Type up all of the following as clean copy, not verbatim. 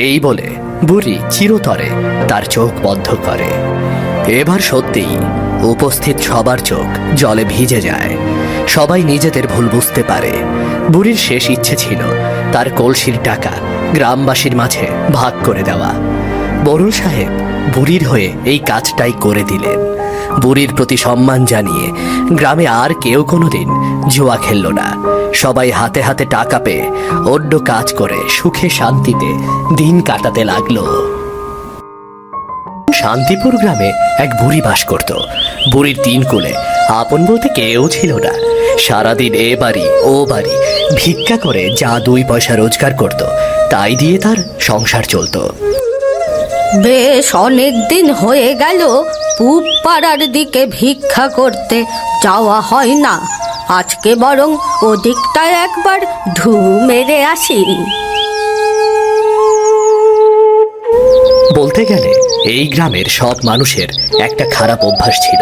এই বলে বুড়ি চিরতরে তার চোখ বন্ধ করে। এবার সত্যিই উপস্থিত সবার চোখ জলে ভিজে যায়। সবাই নিজেদের ভুল বুঝতে পারে। বুড়ির শেষ ইচ্ছে ছিল তার কলসির টাকা গ্রামবাসীর মাঝে ভাগ করে দেওয়া। বরুণ সাহেব বুড়ির হয়ে এই কাজটাই করে দিলেন। বুড়ির প্রতি সম্মান জানিয়ে গ্রামে আর কেউ কোনোদিন জুয়া খেলল না। সবাই হাতে হাতে টাকা পেয়ে অন্য কাজ করে সুখে শান্তিতে দিন কাটাতে লাগলো। শান্তিপুর গ্রামে এক বুড়ি বাস করত। বুড়ির তিন কুলে আপন বলতে কেউ ছিল না। সারাদিন এ বাড়ি ও বাড়ি ভিক্ষা করে যা 2 পয়সা রোজগার করত তাই দিয়ে তার সংসার চলত। বেশ অনেক দিন হয়ে গেল পূব পাড়ার দিকে ভিক্ষা করতে যাওয়া হয় না। আজকে বরং ওদিকটায় একবার ঢু মেরে আসি। বলতে গেলে এই গ্রামের সব মানুষের একটা খারাপ অভ্যাস ছিল।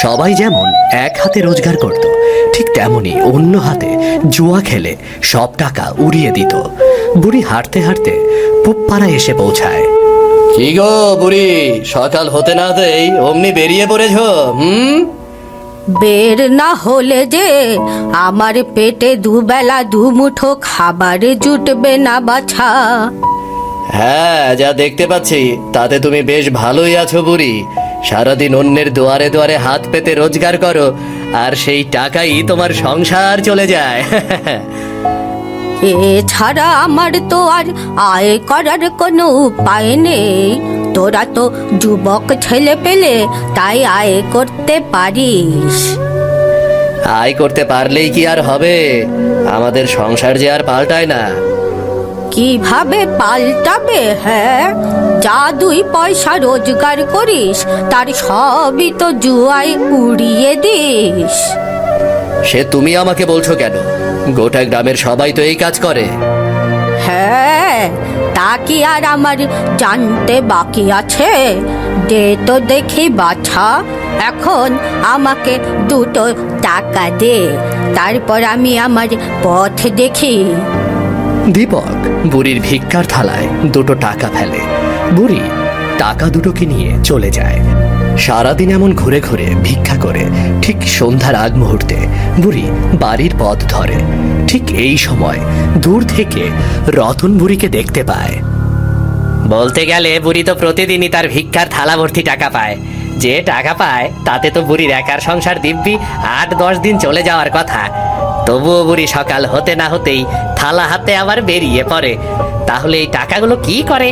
সবাই যেমন এক হাতে রোজগার করত, ঠিক তেমনি অন্য হাতে জুয়া খেলে সব টাকা উড়িয়ে দিত। বুড়ি হাঁটতে হাঁটতে পুপ্পাড়ায় এসে পৌঁছায়। কি গো বুড়ি, সকাল হতে না হতেই অমনি বেরিয়ে পড়েছ? বের না হলে যে আমার পেটে দুবেলা দুমুঠো খাবার জুটবে না বাছা। হ্যাঁ, যা দেখতে পাচ্ছি তাতে তুমি বেশ ভালোই আছো বুড়ি। সারাদিন অন্যের দুয়ারে দুয়ারে হাত পেতে রোজগার করো, আর সেই টাকাই তোমার সংসার চলে যায়। এছাড়া আমার তো আর আয় করার কোনো উপায় নেই। তোরা তো যুবক ছেলে পেলে, তাই আয় করতে পারিস। আয় করতে পারলেই কি আর হবে? আমাদের সংসার যে আর পাল্টায় না। কিভাবে পাল্টাবে? হ্যাঁ, যা 2 পয়সা রোজগার করিস তার সবই তো জুয়ায় উড়িয়ে দিস। সে তুমি আমাকে বলছো কেন? গোটা গ্রামের সবাই তো এই কাজ করে। হ্যাঁ, তা কি আর আমার জানতে বাকি আছে? দে তো দেখি বাছা, এখন আমাকে 2 টাকা দে, তারপর আমি আমার পথ দেখি। দীপক বুড়ির ভিক্ষার থালায় 2 টাকা ফেলে। বুড়ি টাকা দুটোকে নিয়ে চলে যায়। সারাদিন এমন ঘুরে ঘুরে ভিক্ষা করে ঠিক সন্ধ্যার আগ মুহূর্তে বুড়ি বাড়ির পথ ধরে। ঠিক এই সময় দূর থেকে রতন বুড়িকে দেখতে পায়। বলতে গেলে বুড়ি তো প্রতিদিনই তার ভিক্ষার থালা ভর্তি টাকা পায়। যে টাকা পায় তাতে তো বুড়ির একার সংসার দিব্যি 8-10 দিন চলে যাওয়ার কথা। তবুও বুড়ি সকাল হতে না হতেই থালা হাতে আবার বেরিয়ে পড়ে। তাহলে এই টাকাগুলো কি করে?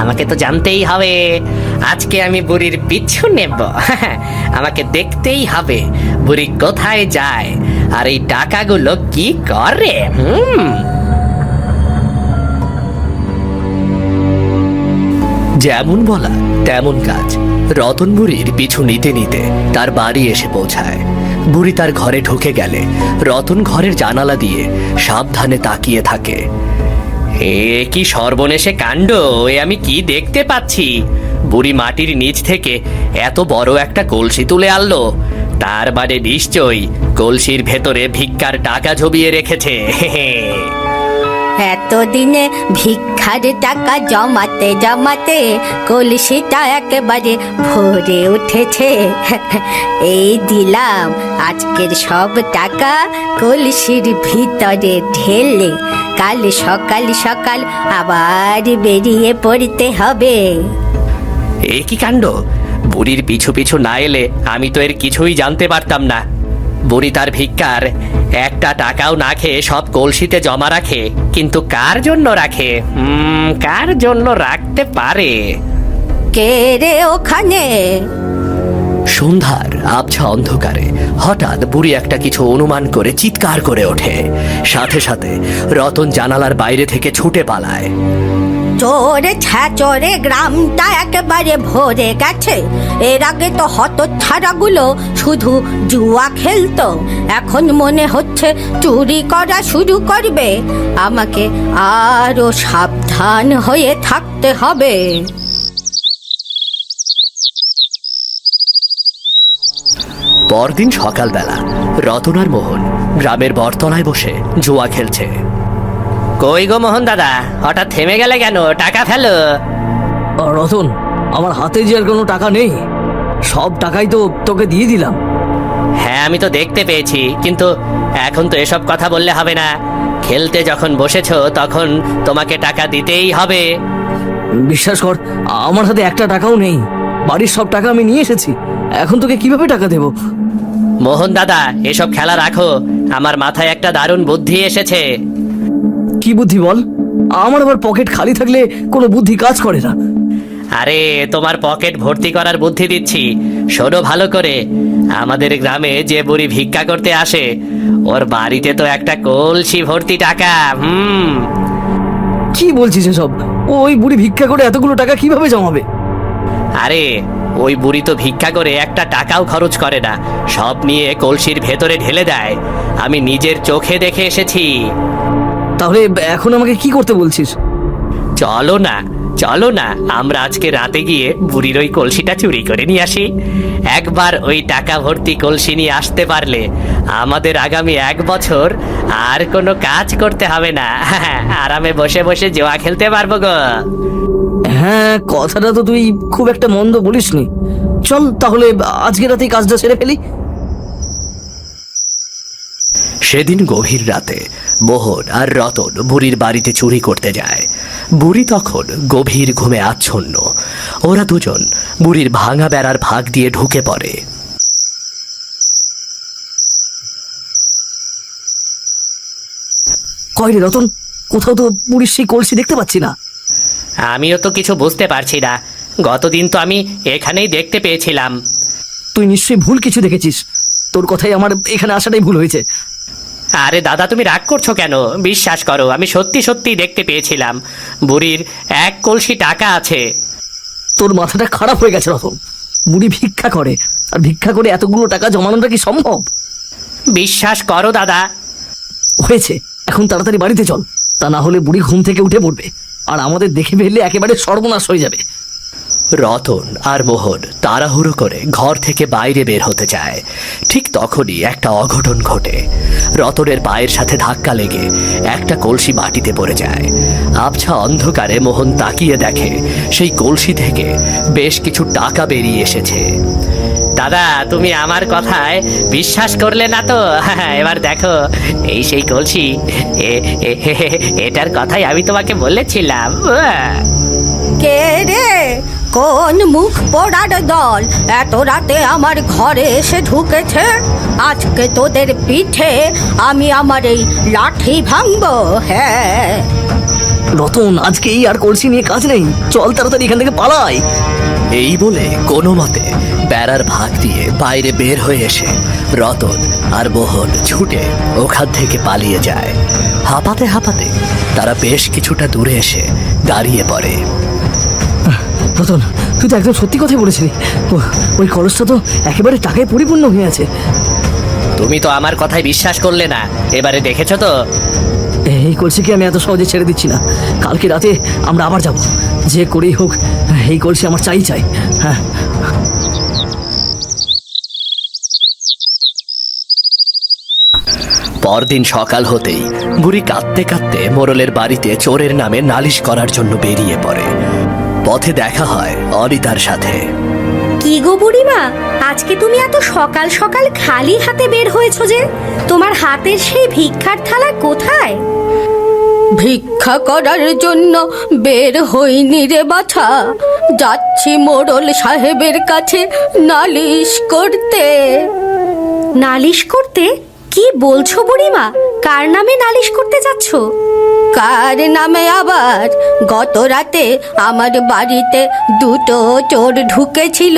আমাকে তো জানতেই হবে। আজকে আমি বুড়ির পিছু নেব। আমাকে দেখতেই হবে বুড়ি কোথায় যায় আর এই টাকাগুলো কি করে। যেমন বলা তেমন কাজ। রতন বুড়ির পিছু নিতে নিতে তার বাড়ি এসে পৌঁছায়। বুড়ি তার ঘরে ঢুকে গেলে রতন ঘরের জানালা দিয়ে সাবধানে তাকিয়ে থাকে। এ কি সর্বনেশে কাণ্ড! এ আমি কি দেখতে পাচ্ছি? বুড়ি মাটির নিচ থেকে এত বড় একটা কলসি তুলে আনলো। তার মানে নিশ্চয়ই কলসির ভেতরে ভিক্ষার টাকা ঝুবিয়ে রেখেছে। এতদিনে ভিক্ষার টাকা জমাতে জমাতে কলসিটা একেবারে ভরে উঠেছে। এই দিলাম আজকের সব টাকা কলসির ভিতরে ঢেলে, কাল সকাল সকাল আবার বেরিয়ে পড়তে হবে। এ কি কাণ্ড! বুড়ির পিছু পিছু না এলে আমি তো এর কিছুই জানতে পারতাম না। বুড়ি তার ভিক্ষার একটা টাকাও না খেয়ে সব কলসিতে জমা রাখে, কিন্তু কার জন্য রাখে? কার জন্য রাখতে পারে? কে রে ওখানে? সন্ধ্যার আবছা অন্ধকারে হঠাৎ বুড়ি একটা কিছু অনুমান করে চিৎকার করে ওঠে। সাথে সাথে রতন জানালার বাইরে থেকে ছুটে পালায়। চোরে ছ্যাচরে গ্রামটা একেবারে ভরে গেছে। এর আগে তো হতচ্ছাড়াগুলো শুধু জুয়া খেলতো, এখন মনে হচ্ছে চুরি করা শুরু করবে। আমাকে আরো সাবধান হয়ে থাকতে হবে। পরদিন সকালবেলা রতন আর মোহন গ্রামের বটতলায় বসে জুয়া খেলছে। কই গো মোহন দাদা, হঠাৎ থেমে গেলে কেন? টাকা ফেলো। রতন, আমার হাতে যে আর কোনো টাকা নেই, সব টাকাই তো তোকে দিয়ে দিলাম। হ্যাঁ, আমি তো দেখতে পেয়েছি, কিন্তু এখন তো এসব কথা বললে হবে না। খেলতে যখন বসেছো তখন তোমাকে টাকা দিতেই হবে। বিশ্বাস কর, আমার হাতে একটা টাকাও নেই। বাড়ির সব টাকা আমি নিয়ে এসেছি, এখন তোকে কিভাবে টাকা দেব? মোহন দাদা, এসব খেলা রাখো। আমার মাথায় একটা দারুণ বুদ্ধি এসেছে। কি বুদ্ধি বল? আমার আবার পকেট খালি থাকলে কোনো বুদ্ধি কাজ করে না। আরে, তোমার পকেট ভর্তি করার বুদ্ধি দিচ্ছি, শোনো ভালো করে। আমাদের গ্রামে যে বুড়ি ভিক্ষা করতে আসে, ওর বাড়িতে তো একটা কলসি ভর্তি টাকা। কি বলছিস এসব? ওই বুড়ি ভিক্ষা করে এতগুলো টাকা কিভাবে জমাবে? আরে, ওই বুড়ি তো ভিক্ষা করে একটা টাকাও খরচ করে না, সব নিয়ে কলসির ভেতরে ঢেলে দেয়। আমি নিজের চোখে দেখে এসেছি। তাহলে এখন আমাকে কি করতে বলছিস? চলো না, চলো না, আমরা আজকে রাতে গিয়ে বুড়ির ওই কলসিটা চুরি করে নিয়ে আসি। একবার ওই টাকা ভর্তি কলসি নিয়ে আসতে পারলে আমাদের আগামী 1 বছর আর কোনো কাজ করতে হবে না। আরামে বসে বসে জুয়া খেলতে পারবো গো। হ্যাঁ, কথাটা তো তুই খুব একটা মন্দ বলিসনি। চল তাহলে আজকে রাতেই কাজটা সেরে ফেলি। সেদিন গভীর রাতে মোহন আর রতন বুড়ির বাড়িতে চুরি করতে যায়। বুড়ি তখন গভীর ঘুমে আচ্ছন্ন। ওরা দুজন বুড়ির ভাঙা বেড়ার ভাগ দিয়ে ঢুকে পড়ে। কই রে রতন, কোথাও তো বুড়ির সেই কলসি দেখতে পাচ্ছি না। আমিও তো কিছু বুঝতে পারছি না। গতদিন তো আমি এখানেই দেখতে পেয়েছিলাম। তুই নিশ্চয়ই ভুল কিছু দেখেছিস। তোর কথাই আমার এখানে আসাটাই ভুল হয়েছে। আরে দাদা, তুমি রাগ করছো কেন? বিশ্বাস করো, আমি সত্যি সত্যি দেখতে পেয়েছিলাম বুড়ির 1 কলসি টাকা আছে। তোর মাথাটা খারাপ হয়ে গেছে রতন। বুড়ি ভিক্ষা করে, আর ভিক্ষা করে এতগুলো টাকা জমানোটা কি সম্ভব? বিশ্বাস করো দাদা। হয়েছে, এখন তাড়াতাড়ি বাড়িতে চল, তা না হলে বুড়ি ঘুম থেকে উঠে পড়বে, আর আমাদের দেখে ফেললে একেবারে সর্বনাশ হয়ে যাবে। রতন আর মোহন তাড়াহুড়ো করে ঘর থেকে বাইরে বের হতে চায়। ঠিক তখনই একটা অঘটন ঘটে। রতনের পায়ের সাথে ধাক্কা লেগে একটা কলসি মাটিতে পড়ে যায়। আবছা অন্ধকারে মোহন তাকিয়ে দেখে সেই কলসি থেকে বেশ কিছু টাকা বেরিয়ে এসেছে। দাদা, তুমি আমার কথায় বিশ্বাস করলে না তো? এবার দেখো, এই সেই কলসি। এটার কথাই আমি তোমাকে বলেছিলাম। কে রে? কোন মুখ পোড়ার দল এত রাতে আমার ঘরে এসে ঢুকেছে? আজকে তোদের পিঠে আমি আমার এই লাঠি ভাঙবো। হ্যাঁ, রতন, আজকে এই আর কলসি নিয়ে কাজ নেই, চল তাড়াতাড়ি এখান থেকে পালাই। এই বলে কোনো মতে বেড়ার ভাগ দিয়ে বাইরে বের হয়ে এসে রতন আর মোহন ছুটে ওখান থেকে পালিয়ে যায়। হাঁপাতে হাঁপাতে তারা বেশ কিছুটা দূরে এসে দাঁড়িয়ে পড়ে। রতন, তুই তো একদম সত্যি কথাই বলেছিলি। ওই কলসটা তো একেবারে টাকায় পরিপূর্ণ হয়ে আছে। তুমি তো আমার কথায় বিশ্বাস করলে না, এবারে দেখেছো তো। এই কলসিকে আমি এত সহজে ছেড়ে দিচ্ছি না। কালকে রাতে আমরা আবার যাব, যে করেই হোক এই কলসি আমার চাই চাই। হ্যাঁ, পরদিন সকাল হতেই বুড়ি কাঁদতে কাঁদতে মোড়লের বাড়িতে চোরের নামে নালিশ করার জন্য বেরিয়ে পড়ে। পথে দেখা হয় অনিতার সাথে। কি গো বুড়িমা, আজকে তুমি এত সকাল সকাল খালি হাতে বের হয়েছো যে? তোমার হাতের সেই ভিক্ষার থালা কোথায়? ভিক্ষা করার জন্য বের হইনি রে বাছা, যাচ্ছি মোড়ল সাহেবের কাছে নালিশ করতে। নালিশ করতে? কি বলছো বুড়িমা? কার নামে নালিশ করতে যাচ্ছ? কার নামে আবার? গত রাতে আমার বাড়িতে 2টো চোর ঢুকেছিল,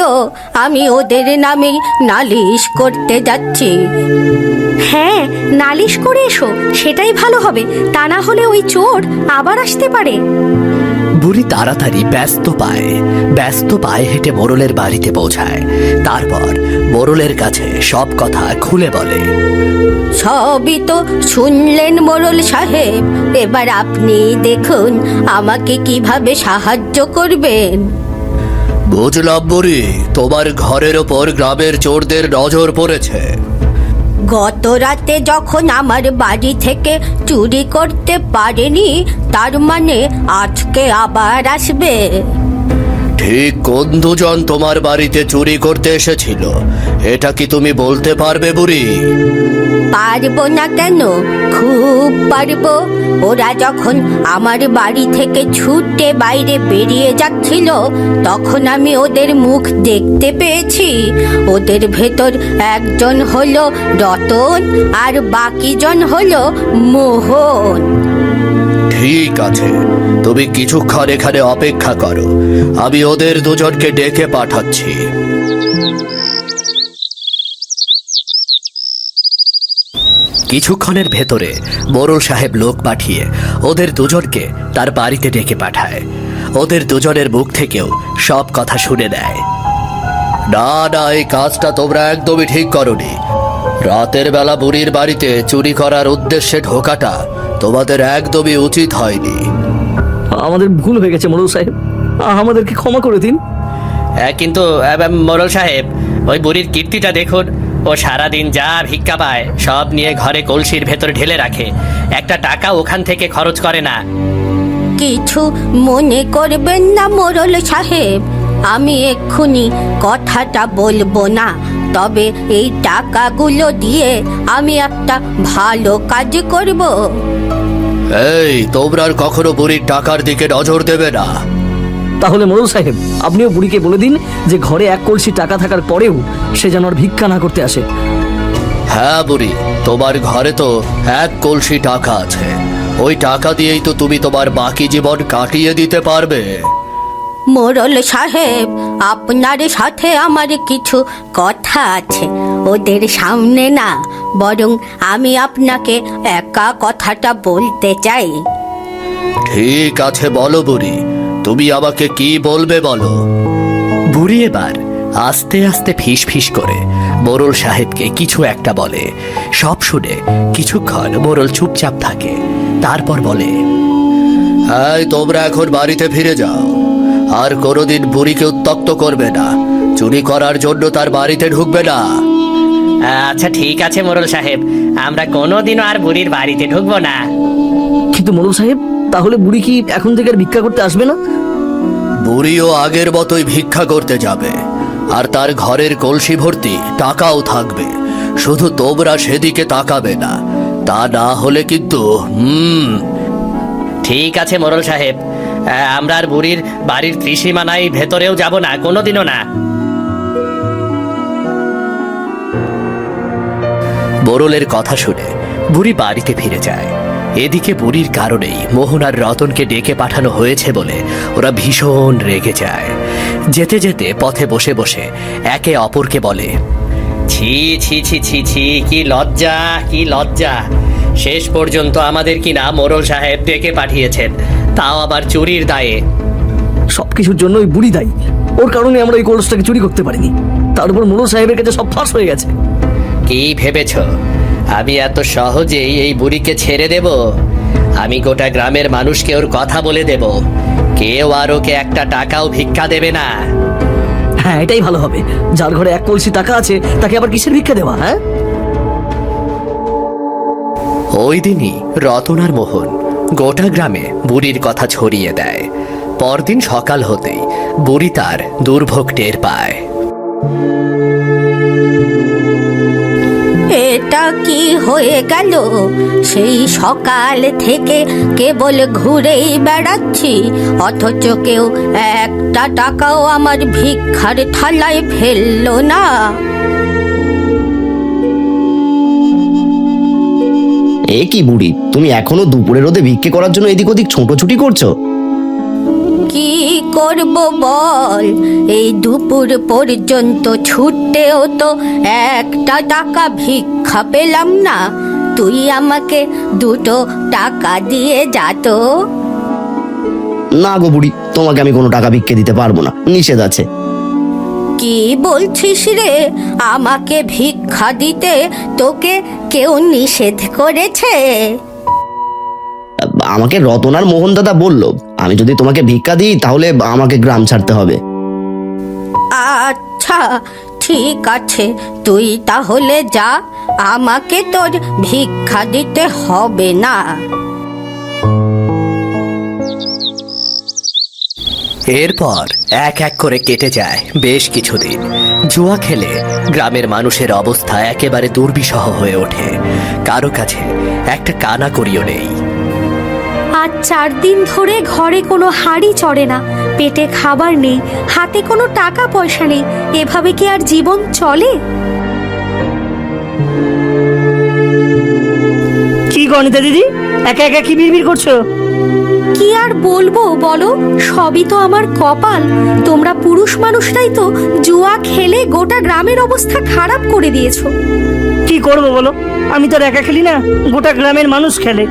আমি ওদের নামেই নালিশ করতে যাচ্ছি। হ্যাঁ, নালিশ করে এসো, সেটাই ভালো হবে। তা না হলে ওই চোর আবার আসতে পারে। বুড়ি তাড়াতাড়ি ব্যস্ত পায়ে হেঁটে মোড়লের বাড়িতে পৌঁছায়। তারপর মোড়লের কাছে সব কথা খুলে বলে। সবই তো শুনলেন মোড়ল সাহেব, এবার আপনি দেখুন আমাকে কিভাবে সাহায্য করবেন। বুঝলাম বুড়ি, তোমার ঘরের ওপর গ্রামের চোরদের নজর পড়েছে। গত রাতে যখন আমার বাড়ি থেকে চুরি করতে পারেনি, তার মানে আজকে আবার আসবে? ঠিক কোন দুজন তোমার বাড়িতে চুরি করতে এসেছিল এটা কি তুমি বলতে পারবে বুড়ি? পারবো না কেন, খুব পারবো। ওরা যখন আমার বাড়ি থেকে ছুটে বাইরে বেরিয়ে যাচ্ছিল, তখন আমি ওদের মুখ দেখতে পেয়েছি। ওদের ভেতর একজন হলো রতন আর বাকিজন হলো মোহন। ঠিক আছে, তুমি কিছুক্ষণ এখানে অপেক্ষা করো, আমি ওদের দুজনকে ডেকে পাঠাচ্ছি। কিছুক্ষণের ভেতরে মোড়ল সাহেব লোক পাঠিয়ে ওদের দুজনকে তার বাড়িতে ডেকে পাঠায়। ওদের দুজনের মুখ থেকেও সব কথা শুনে নেয়। না না, এই কাজটা তোমরা একদমই ঠিক করনি। রাতের বেলা বুড়ির বাড়িতে চুরি করার উদ্দেশ্যে ঢোকাটা তোমাদের একদমই উচিত হয়নি। আমাদের ভুল হয়ে গেছে মোড়ল সাহেব, আমাদেরকে ক্ষমা করে দিন। কিন্তু মোড়ল সাহেব, ওই বুড়ির কীর্তিটা দেখুন। ও সারাদিন যা ভিক্ষা পায় সব নিয়ে ঘরে কলসির ভেতর ঢেলে রাখে, একটা টাকা ওখান থেকে খরচ করে না। কিছু মনে করবেন না মোড়ল সাহেব, আমি এক্ষুনি কথাটা বলবো না, তবে এই টাকাগুলো দিয়ে আমি একটা ভালো কাজ করব। এই, তোমরা আর কখনো বুড়ির টাকার দিকে নজর দেবে না। তাহলে মোড়ল সাহেব, আপনিও বুড়িকে বলে দিন যে ঘরে এক কলসি টাকা থাকার পরেও সে যেন আর ভিক্ষা না করতে আসে। হ্যাঁ বুড়ি, তোমার ঘরে তো এক কলসি টাকা আছে, ওই টাকা দিয়েই তো তুমি তোমার বাকি জীবন কাটিয়ে দিতে পারবে। মোড়ল সাহেব, আপনার সাথে আমার কিছু কথা আছে, ওদের সামনে না, বরং আমি আপনাকে একা কথাটা বলতে চাই। ঠিক আছে, বলো বুড়ি, তুমি আমাকে কি বলবে বলো। বুড়ি এবার আস্তে আস্তে ফিস ফিস করে মোড়ল সাহেবকে কিছু একটা বলে। সব শুনে কিছুক্ষণ মোড়ল চুপচাপ থাকে, তারপর বলে, এই তোমরা এখন বাড়িতে ফিরে যাও, আর কোনোদিন বুড়িকে উত্ত্যক্ত করবে না, চুরি করার জন্য তার বাড়িতে ঢুকবে না। আচ্ছা ঠিক আছে মোড়ল সাহেব, আমরা কোনোদিনও আর বুড়ির বাড়িতে ঢুকবো না। কিন্তু মোড়ল সাহেব, তাহলে বুড়ি কি এখন থেকে আর ভিক্ষা করতে আসবে না? বুড়িও আগের মতোই ভিক্ষা করতে যাবে, আর তার ঘরের কলসি ভর্তি টাকাও থাকবে, শুধু তোমরা সেদিকে তাকাবে না, তা না হলে কিন্তু ঠিক আছে মোড়ল সাহেব, আমরা আর বুড়ির বাড়ির ত্রিসীমানায় ভেতরেও যাব না, কোনোদিনও না। মোড়লের কথা শুনে বুড়ি বাড়িতে ফিরে যায়। এদিকে বুড়ির কারণেই মোহন আর রতনকে ডেকে পাঠানো হয়েছে বলে ওরা ভীষণ রেগে যায়। যেতে যেতে পথে বসে বসে একে অপরকে বলে, ছি ছি ছি ছি ছি, কি লজ্জা, কি লজ্জা। শেষ পর্যন্ত আমাদের কিনা মোড়ল সাহেব ডেকে পাঠিয়েছেন, তাও আবার চুরির দায়ে। সবকিছুর জন্য ওই বুড়ি দায়ী, ওর কারণে আমরা ওই কলসটাকে চুরি করতে পারিনি। তার উপর মোড়ল সাহেবের কাছে সব ফাঁস হয়ে গেছে। কি ভেবেছ আমি এত সহজেই এই বুড়িকে ছেড়ে দেব? আমি গোটা গ্রামের মানুষকে ওর কথা বলে দেব, কেউ আর ওকে একটা টাকাও ভিক্ষা দেবে না। হ্যাঁ, এটাই ভালো হবে। যার ঘরে এক কলসি টাকা আছে তাকে আবার কিসের ভিক্ষা দেওয়া? হ্যাঁ, ওই দিনই রতন আর মোহন গোটা গ্রামে বুড়ির কথা ছড়িয়ে দেয়। পরদিন সকাল হতেই বুড়ি তার দুর্ভোগ টের পায়। এটা কি হয়ে গেল? সেই সকাল থেকে কেবল ঘুরেই বেড়াচ্ছি, অথচ কেউ একটা টাকাও আমার ভিক্ষার থালায় ফেললো না। এ কি বুড়ি, তুমি এখনো দুপুরের রোদে ভিক্ষে করার জন্য এদিক ওদিক ছোটাছুটি করছো? কি করব বল, এই দুপুর পর্যন্ত ছুটতেও তো একটা টাকা ভিক্ষা পেলাম না। তুই আমাকে 2 টাকা দিয়ে যা তো। না গো বুড়ি, তোমাকে আমি কোনো টাকা ভিক্ষে দিতে পারবো না, নিষেধ আছে। কি বলছিস রে? আমাকে ভিক্ষা দিতে তোকে কেউ নিষেধ করেছে? আমাকে রতন আর মোহন দাদা বললো, আমি যদি তোমাকে ভিক্ষা দিই তাহলে আমাকে গ্রাম ছাড়তে হবে। আচ্ছা ঠিক আছে, তুই তাহলে যা, আমাকে তোর ভিক্ষা দিতে হবে না। এরপর এক এক করে কেটে যায় বেশ কিছুদিন। জুয়া খেলে গ্রামের মানুষের অবস্থা একেবারে দুর্বিষহ হয়ে ওঠে। কারো কাছে একটা কানা করিও নেই। আজ 4 দিন ধরে ঘরে কোনো হাঁড়ি চড়ে না, পেটে খাবার নেই, হাতে কোনো টাকা পয়সা নেই। এভাবে কি আর জীবন চলে? কি গণিতা দিদি, একা একা কি বিড়বিড় করছো? কি আর বলবো বলো, সবই তো আমার কপাল। তোমরা পুরুষ মানুষরাই তো জুয়া খেলে গোটা গ্রামের অবস্থা খারাপ করে দিয়েছো। কি করবো বলো, আমি তো আর একা খেলি না, গোটা গ্রামের মানুষ খেলে।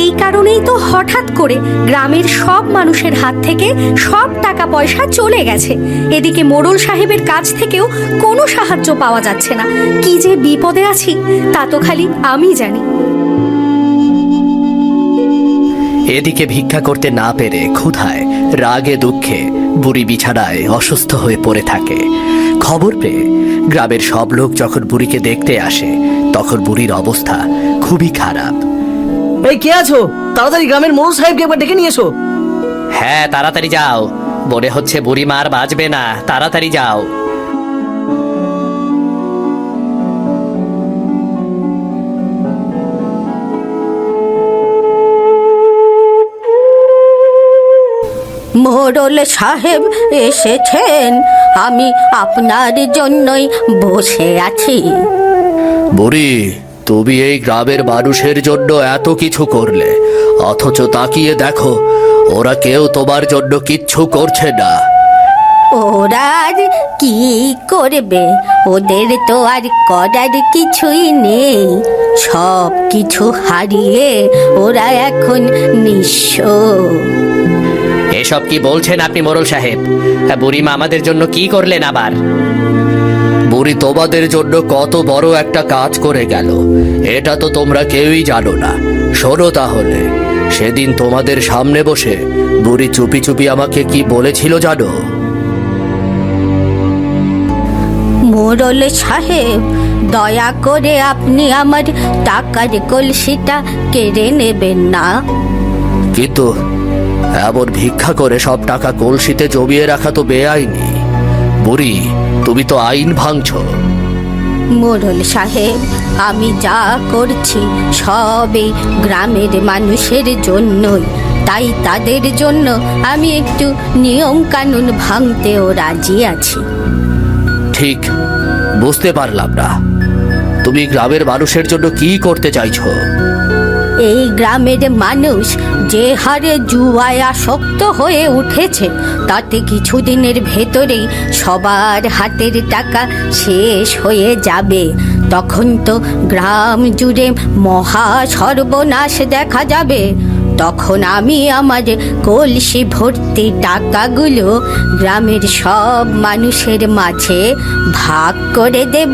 এই কারণেই তো হঠাৎ করে গ্রামের সব মানুষের হাত থেকে সব টাকা পয়সা চলে গেছে। এদিকে মোড়ল সাহেবের কাছ থেকেও কোনো সাহায্য পাওয়া যাচ্ছে না। কি যে বিপদে আছি তা তো খালি আমি জানি। এদিকে ভিক্ষা করতে না পেরে ক্ষুধায় রাগে দুঃখে বুড়ি বিছানায় অসুস্থ হয়ে পড়ে থাকে। খবর পেয়ে গ্রামের সব লোক যখন বুড়িকে দেখতে আসে, তখন বুড়ির অবস্থা খুবই খারাপ। এই কে আছো? তাড়াতাড়ি গ্রামের মোড়ল সাহেবকে একবার ডেকে নিয়ে এসো। হ্যাঁ, তাড়াতাড়ি যাও, মনে হচ্ছে বুড়ি মার বাঁচবে না, তাড়াতাড়ি যাও। মোড়ল সাহেব এসেছেন, আমি আপনার জন্যই বসে আছি। বুড়ি, তুমি এই গ্রামের মানুষের জন্য এত কিছু করলে, অথচ তাকিয়ে দেখো ওরা কেউ তোমার জন্য কিচ্ছু করছে না। ওরা আর কি করবে, ওদের তো আর করার কিছুই নেই। সব কিছু হারিয়ে ওরা এখন নিঃস্ব। এসব কি বলছেন আপনি মোড়ল সাহেব? বুড়িমা আমাদের জন্য কি করলেন আবার? বুড়ি তোমাদের জন্য কত বড় একটা কাজ করে গেল, এটা তো তোমরা কেউই জানো না। শোনো তাহলে, সেদিন তোমাদের সামনে বসে বুড়ি চুপি চুপি আমাকে কি বলেছিল জানো? মোড়ল সাহেব, দয়া করে আপনি আমার টাকার কলসিটা কেড়ে নেবেন না। কিন্তু এমন ভিক্ষা করে সব টাকা কলসিতে জমিয়ে রাখা তো বেআইনি। বুড়ি, তুমি তো আইন ভাঙছো। মোড়ল সাহেব, আমি যা করছি সবই গ্রামের মানুষের জন্যই, তাই তাদের জন্য আমি একটু নিয়ম কানুন ভাঙতেও রাজি আছি। ঠিক বুঝতে পারলাম না, তুমি গ্রামের মানুষের জন্য কি করতে চাইছো? এই গ্রামের মানুষ যে হারে জুয়ায় আসক্ত হয়ে উঠেছে, তাতে কিছুদিনের ভেতরেই সবার হাতের টাকা শেষ হয়ে যাবে। তখন তো গ্রাম জুড়ে মহা সর্বনাশ দেখা যাবে। তখন আমি আমার কলসি ভর্তি টাকাগুলো গ্রামের সব মানুষের মাঝে ভাগ করে দেব।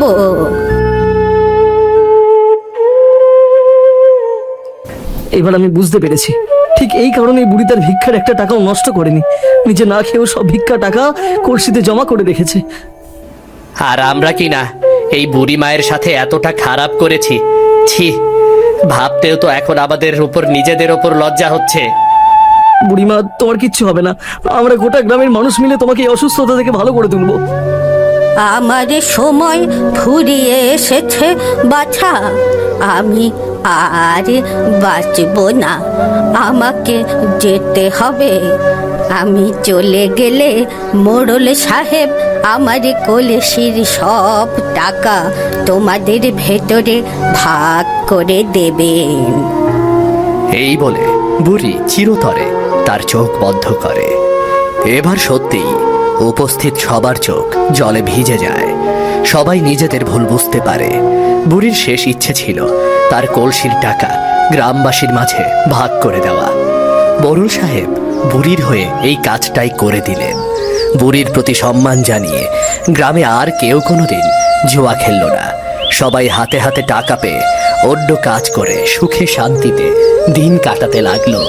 এবার আমি বুঝতে পেরেছি, ঠিক এই কারণে বুড়ি তার ভিক্ষার একটা টাকাও নষ্ট করেনি। নিজে না খেয়েও সব ভিক্ষা টাকা কলসিতে জমা করে রেখেছে। আর আমরা কি না এই বুড়ি মায়ের সাথে এতটা খারাপ করেছি? ছি, ভাবতেও তো এখন আমাদের উপর নিজেদের ওপর লজ্জা হচ্ছে। বুড়িমা, তোমার কিচ্ছু হবে না, আমরা গোটা গ্রামের মানুষ মিলে তোমাকে এই অসুস্থতা থেকে ভালো করে তুলবো। আমার সময় ফুরিয়ে এসেছে বাছা, আমি আর বাঁচব না, আমাকে যেতে হবে। আমি চলে গেলে মোড়ল সাহেব আমার কলসির সব টাকা তোমাদের ভেতরে ভাগ করে দেবেন। এই বলে বুড়ি চিরতরে তার চোখ বন্ধ করে। এবার সত্যিই উপস্থিত সবার চোখ জলে ভিজে যায়। সবাই নিজেদের ভুল বুঝতে পারে। বুড়ির শেষ ইচ্ছে ছিল তার কলসির টাকা গ্রামবাসীর মাঝে ভাগ করে দেওয়া। মোড়ল সাহেব বুড়ির হয়ে এই কাজটাই করে দিলেন। বুড়ির প্রতি সম্মান জানিয়ে গ্রামে আর কেউ কোনোদিন জুয়া খেলল না। সবাই হাতে হাতে টাকা পেয়ে অন্য কাজ করে সুখে শান্তিতে দিন কাটাতে লাগলো।